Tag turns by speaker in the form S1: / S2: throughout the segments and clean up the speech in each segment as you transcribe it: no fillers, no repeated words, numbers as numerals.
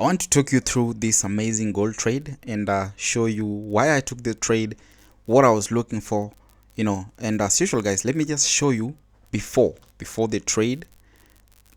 S1: I want to talk you through this amazing gold trade and show you why I took the trade, what I was looking for, and as usual guys, let me just show you before the trade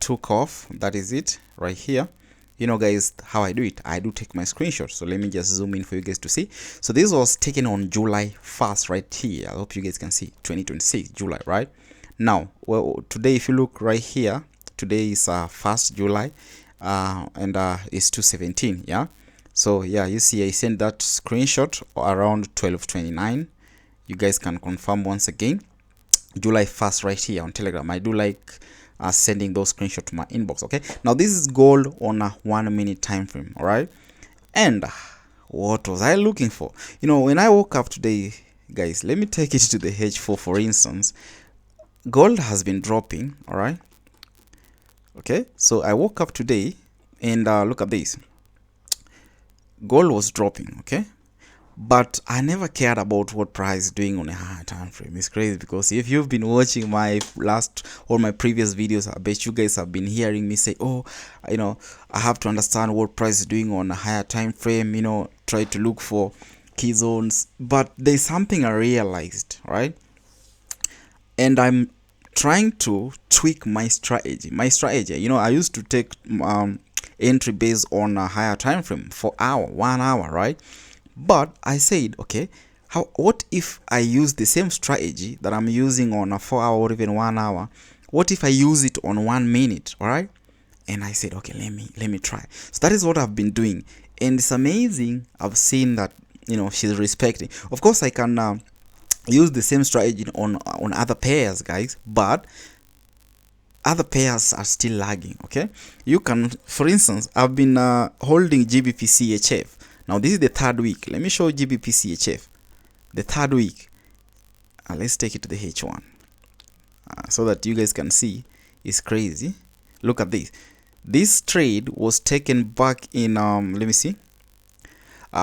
S1: took off. That is it right here. Guys, how I do it, I do take my screenshot. So let me just zoom in for you guys to see. So this was taken on July 1st right here. I hope you guys can see 2026 July, right? Now, well, today if you look right here, today is 1st July and it's 217. Yeah, so yeah, you see I sent that screenshot around 12:29. You guys can confirm once again. July 1st right here on Telegram. I do like sending those screenshots to my inbox. Okay, now this is gold on a 1 minute time frame. All right, and what was I looking for? When I woke up today, guys, let me take it to the H4 for instance. Gold has been dropping. All right, okay, so I woke up today and look at this. Gold was dropping, okay, but I never cared about what price is doing on a higher time frame. It's crazy because if you've been watching my last or my previous videos, I bet you guys have been hearing me say, oh, I have to understand what price is doing on a higher time frame, try to look for key zones. But there's something I realized, right? And I'm trying to tweak my strategy. I used to take entry based on a higher time frame for 1 hour, right? But I said, okay, what if I use the same strategy that I'm using on a 4 hour or even 1 hour? What if I use it on 1 minute? All right, and I said, okay, let me try. So that is what I've been doing, and it's amazing. I've seen that she's respecting. Of course I can use the same strategy on other pairs, guys, but other pairs are still lagging. Okay, you can, for instance, I've been holding GBPCHF. Now this is the 3rd week. Let me show GBPCHF the 3rd week. Let's take it to the H1 so that you guys can see. It's crazy. Look at this. This trade was taken back in let me see,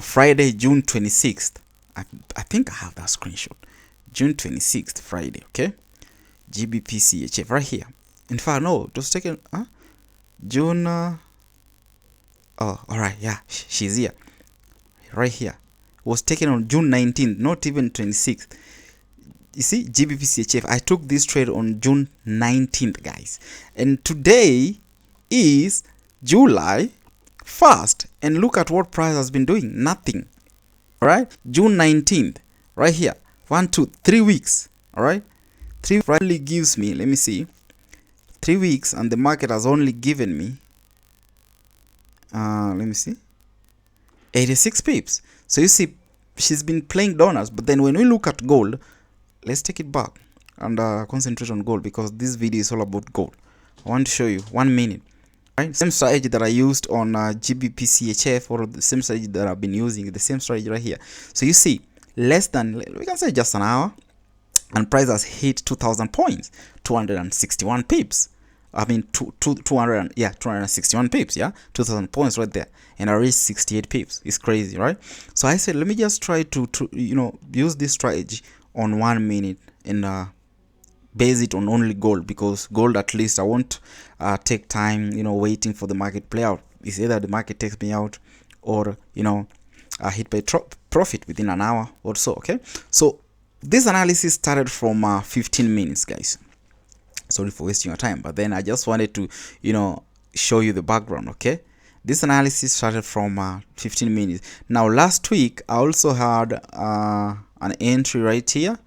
S1: Friday, June 26th. I think I have that screenshot. June 26th, Friday. Okay, GBPCHF right here. In fact, no, it was taken June oh, all right, yeah, she's here right here. It was taken on June 19th, not even 26th. You see, GBPCHF, I took this trade on June 19th, guys, and today is July 1st, and look at what price has been doing. Nothing. All right, June 19th right here. 1 2 3 weeks. All right, 3 probably gives me, let me see, 3 weeks, and the market has only given me let me see, 86 pips. So you see, she's been playing donuts. But then when we look at gold, let's take it back and concentrate on gold, because this video is all about gold. I want to show you 1 minute, right? Same strategy that I used on GBPCHF, or the same strategy that I've been using, the same strategy right here. So you see, less than, we can say just an hour, and price has hit 2,000 points, 261 pips. I mean 261 pips, yeah, 2,000 points right there, and I reached 68 pips. It's crazy, right? So I said, let me just try to use this strategy on 1 minute and base it on only gold, because gold, at least I won't take time waiting for the market play out. It's either the market takes me out, or I hit my profit within an hour or so. Okay, so this analysis started from 15 minutes, guys. Sorry for wasting your time, but then I just wanted to show you the background. Okay, this analysis started from 15 minutes. Now last week I also had an entry right here.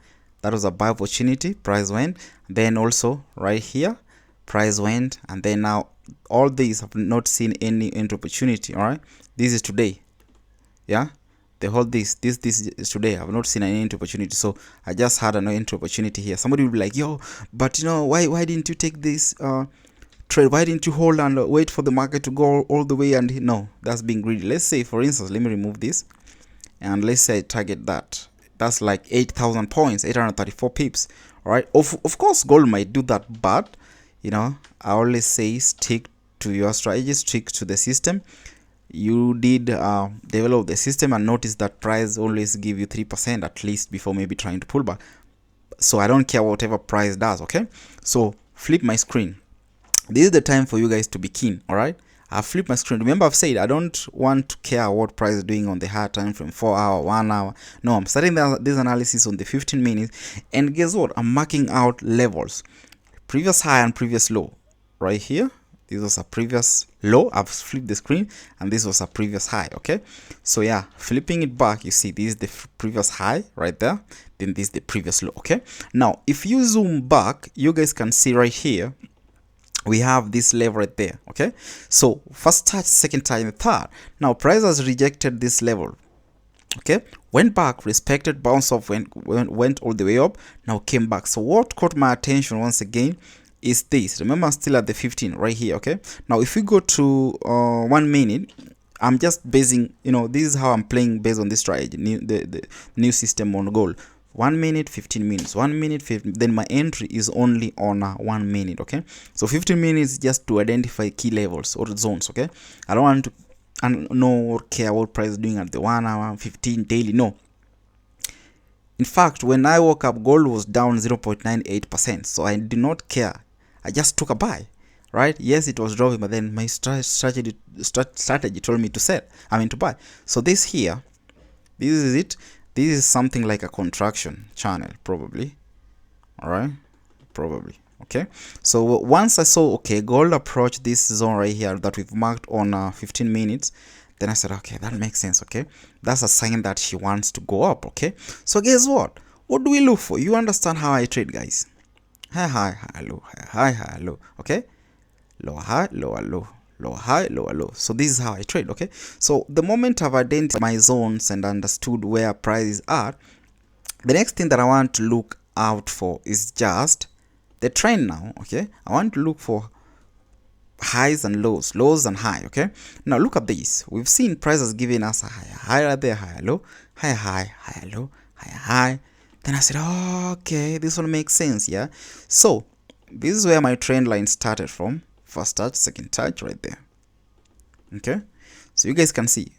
S1: That was a buy opportunity. Price went, then also right here price went, and then now all these have not seen any entry opportunity. All right, this is today. Yeah, the whole this is today. I've not seen any entry opportunity, so I just had an entry opportunity here. Somebody will be like, yo, but why didn't you take this trade? Why didn't you hold and wait for the market to go all the way? And no, that's being greedy. Let's say, for instance, let me remove this, and let's say I target that. That's like 8,000 points, 834 pips. All right, of course gold might do that, but I always say stick to your strategy, stick to the system. You did develop the system, and notice that price always give you 3% at least before maybe trying to pull back. So I don't care whatever price does. Okay, so flip my screen. This is the time for you guys to be keen. All right, I flip my screen. Remember, I've said I don't want to care what price is doing on the higher time frame, 4 hour, 1 hour. No, I'm starting this analysis on the 15 minutes, and guess what? I'm marking out levels, previous high and previous low right here. This was a previous low. I've flipped the screen, and this was a previous high. Okay, so yeah, flipping it back, you see this is the previous high right there, then this is the previous low. Okay, now if you zoom back, you guys can see right here we have this level right there. Okay, so first touch, second touch, and third. Now price has rejected this level. Okay, went back, respected, bounce off, went all the way up, now came back. So what caught my attention once again is this. Remember, I'm still at the 15 right here. Okay, now if we go to 1 minute, I'm just basing, this is how I'm playing based on this strategy, the new system on gold. 1 minute, 15 minutes, 1 minute, 15, then my entry is only on 1 minute. Okay, so 15 minutes just to identify key levels or zones. Okay, I don't want to know or care what price is doing at the 1 hour, 15 daily. No, in fact, when I woke up, gold was down 0.98%, so I did not care. I just took a buy, right? Yes, it was dropping, but then my strategy told me to sell. To buy. So this here, this is it. This is something like a contraction channel, probably. All right, probably. Okay, so once I saw, okay, gold approach this zone right here that we've marked on 15 minutes, then I said, okay, that makes sense. Okay, that's a sign that she wants to go up. Okay, so guess what do we look for? You understand how I trade, guys? High, low, high, low. Okay, lower high, lower low, lower high, lower low. So this is how I trade. Okay, so the moment I've identified my zones and understood where prices are, the next thing that I want to look out for is just the trend now. Okay, I want to look for highs and lows and high. Okay, now look at this. We've seen prices giving us a high right there, high, low, high, low, high. Then I said, oh, okay, this one makes sense. Yeah, so this is where my trend line started from. First touch, second touch right there. Okay, so you guys can see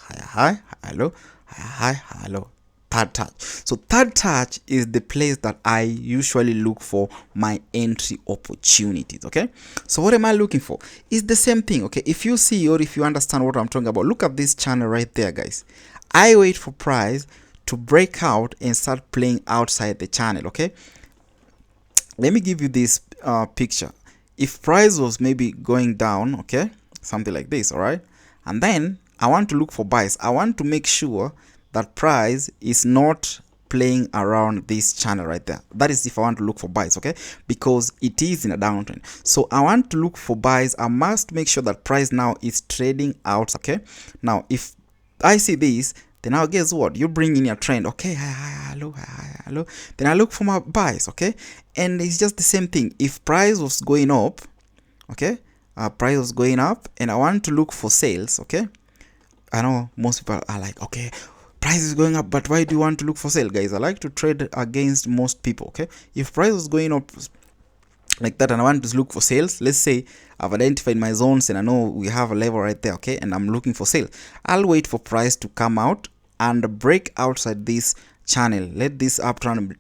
S1: high, low, high, low, third touch. So third touch is the place that I usually look for my entry opportunities. Okay, so what am I looking for? It's the same thing. Okay, if you see or if you understand what I'm talking about, look at this channel right there, guys. I wait for price to break out and start playing outside the channel. Okay, let me give you this picture. If price was maybe going down, okay, something like this, all right, and then I want to look for buys. I want to make sure that price is not playing around this channel right there. That is if I want to look for buys. Okay, because it is in a downtrend, so I want to look for buys. I must make sure that price now is trading out. Okay, now if I see this, then now guess what, you bring in your trend. Okay, high, low, then I look for my buys. Okay, and it's just the same thing. If price was going up, okay, price was going up and I want to look for sales. Okay, I know most people are like, okay, price is going up, but why do you want to look for sale? Guys, I like to trade against most people. Okay, if price is going up like that and I want to look for sales, let's say I've identified my zones and I know we have a level right there. Okay, and I'm looking for sale, I'll wait for price to come out and break outside this channel. Let this uptrend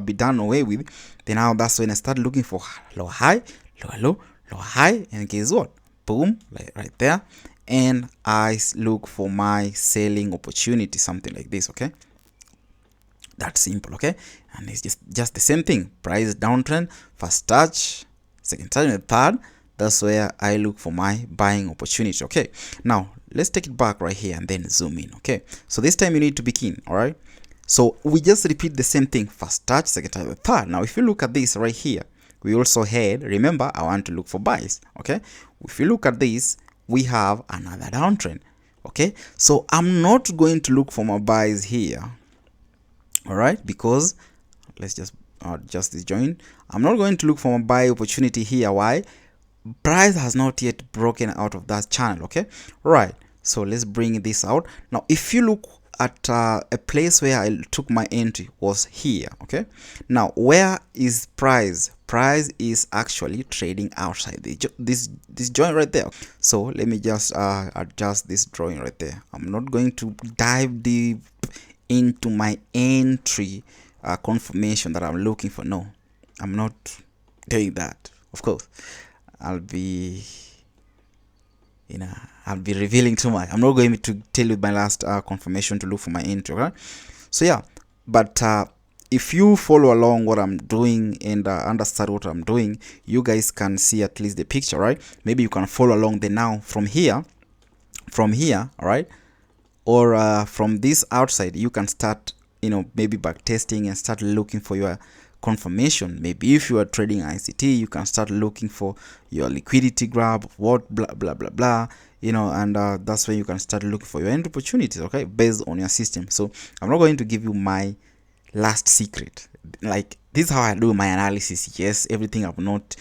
S1: be done away with. Then now that's when I start looking for low high, lower low, lower high, and guess what, boom, like right there, and I look for my selling opportunity, something like this. Okay, that's simple. Okay, and it's just the same thing. Price downtrend, first touch, second touch, and third, that's where I look for my buying opportunity. Okay, now let's take it back right here and then zoom in. Okay, so this time you need to be keen. All right, so we just repeat the same thing, first touch, second touch, and third. Now if you look at this right here, we also had, remember, I want to look for buys. Okay, if you look at this, we have another downtrend. Okay, so I'm not going to look for my buys here. All right, because let's just adjust this join. I'm not going to look for my buy opportunity here. Why? Price has not yet broken out of that channel. Okay, right, so let's bring this out. Now if you look at a place where I took my entry was here. Okay, now where is price? Price is actually trading outside this joint right there. So let me just adjust this drawing right there. I'm not going to dive deep into my entry confirmation that I'm looking for. No, I'm not doing that, of course. I'll be I'll be revealing too much. I'm not going to tell you my last confirmation to look for my entry, right? So yeah, but if you follow along what I'm doing and understand what I'm doing, you guys can see at least the picture, right? Maybe you can follow along the now from here, all right? Or from this outside, you can start, maybe back testing and start looking for your confirmation. Maybe if you are trading ICT, you can start looking for your liquidity grab, what blah blah blah blah, and that's when you can start looking for your end opportunities, okay, based on your system. So I'm not going to give you my last secret. Like, this is how I do my analysis. Yes, everything, I've not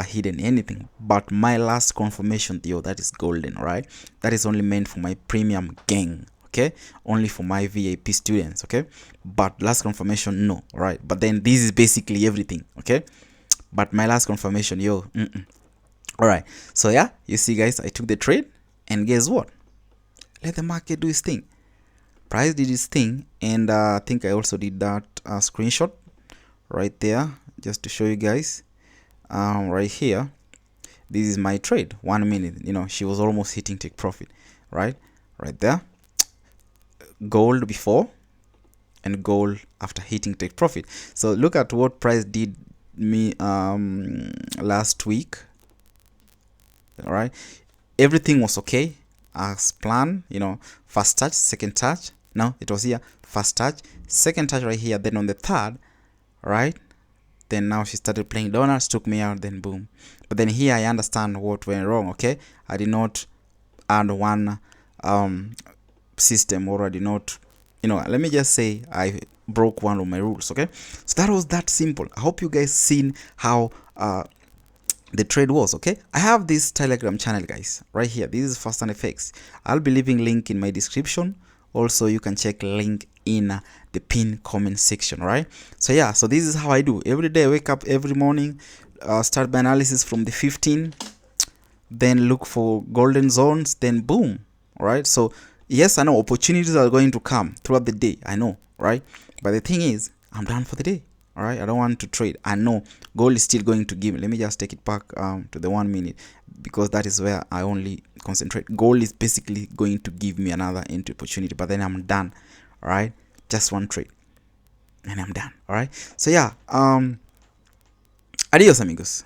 S1: hidden anything, but my last confirmation, that is golden, right? That is only meant for my premium gang, okay, only for my VIP students, okay? But last confirmation, no, right? But then this is basically everything, okay? But my last confirmation, all right. So yeah, you see guys, I took the trade, and guess what? Let the market do its thing. Price did its thing, and I think I also did that screenshot right there just to show you guys. Right here, this is my trade, 1 minute. She was almost hitting take profit, right there. Gold before and gold after hitting take profit. So look at what price did me last week. All right, everything was okay as planned. First touch, second touch. No, it was here, first touch, second touch right here, then on the third, right, then now she started playing donuts, took me out, then boom. But then here I understand what went wrong, okay? I did not add one system, or I did not, let me just say I broke one of my rules, okay? So that was that simple. I hope you guys seen how the trade was, okay? I have this Telegram channel, guys, right here. This is Fast and FX. I'll be leaving link in my description. Also, you can check link in the pin comment section, right? So yeah, so this is how I do every day. I wake up every morning, start my analysis from the 15, then look for golden zones, then boom. All right, so yes, I know opportunities are going to come throughout the day, I know, right? But the thing is, I'm done for the day. All right, I don't want to trade. I know gold is still going to give me. Let me just take it back to the 1 minute, because that is where I only concentrate. Gold is basically going to give me another entry opportunity, but then I'm done. All right, just one trade and I'm done. All right, so yeah, adios amigos.